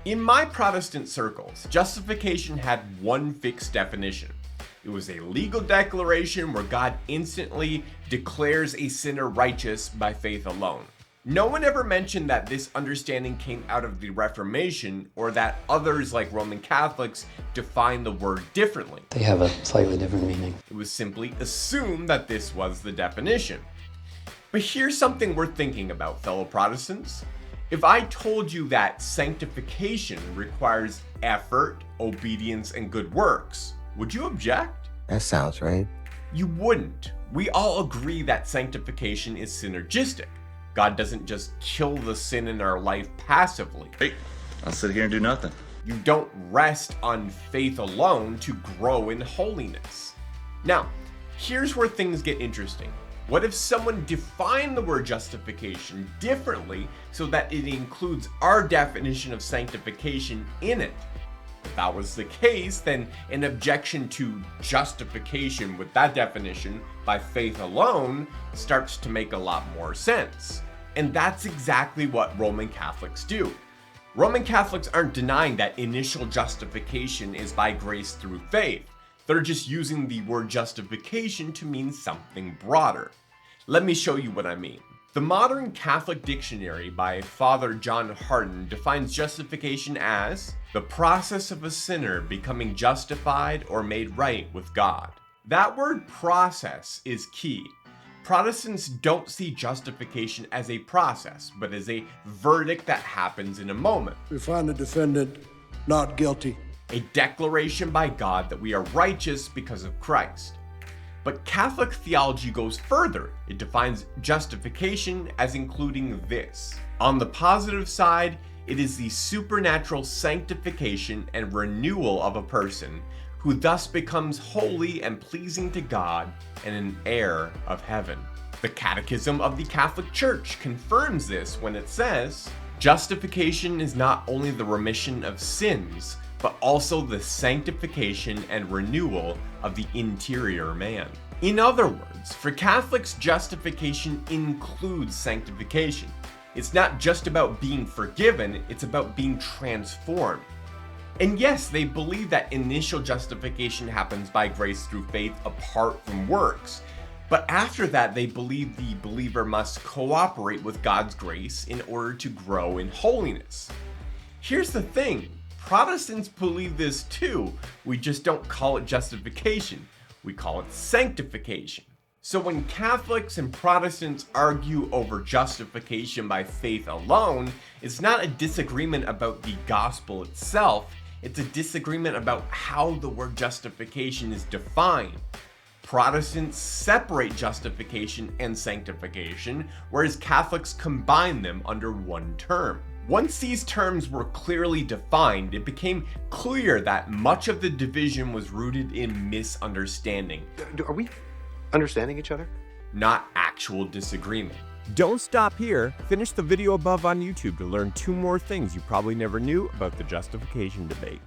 In my Protestant circles, justification had one fixed definition. It was a legal declaration where God instantly declares a sinner righteous by faith alone. No one ever mentioned that this understanding came out of the Reformation or that others like Roman Catholics define the word differently. They have a slightly different meaning. It was simply assumed that this was the definition. But here's something worth thinking about, fellow Protestants. If I told you that sanctification requires effort, obedience, and good works, would you object? That sounds right. You wouldn't. We all agree that sanctification is synergistic. God doesn't just kill the sin in our life passively. Hey, I'll sit here and do nothing. You don't rest on faith alone to grow in holiness. Now, here's where things get interesting. What if someone defined the word justification differently so that it includes our definition of sanctification in it? If that was the case, then an objection to justification with that definition by faith alone starts to make a lot more sense. And that's exactly what Roman Catholics do. Roman Catholics aren't denying that initial justification is by grace through faith. They're just using the word justification to mean something broader. Let me show you what I mean. The Modern Catholic Dictionary by Father John Hardon defines justification as the process of a sinner becoming justified or made right with God. That word process is key. Protestants don't see justification as a process, but as a verdict that happens in a moment. We find the defendant not guilty. A declaration by God that we are righteous because of Christ. But Catholic theology goes further. It defines justification as including this. On the positive side, it is the supernatural sanctification and renewal of a person who thus becomes holy and pleasing to God and an heir of heaven. The Catechism of the Catholic Church confirms this when it says, justification is not only the remission of sins, but also the sanctification and renewal of the interior man. In other words, for Catholics, justification includes sanctification. It's not just about being forgiven, it's about being transformed. And yes, they believe that initial justification happens by grace through faith apart from works. But after that, they believe the believer must cooperate with God's grace in order to grow in holiness. Here's the thing. Protestants believe this too, we just don't call it justification, we call it sanctification. So when Catholics and Protestants argue over justification by faith alone, it's not a disagreement about the gospel itself, it's a disagreement about how the word justification is defined. Protestants separate justification and sanctification, whereas Catholics combine them under one term. Once these terms were clearly defined, it became clear that much of the division was rooted in misunderstanding. Are we understanding each other? Not actual disagreement. Don't stop here. Finish the video above on YouTube to learn 2 more things you probably never knew about the justification debate.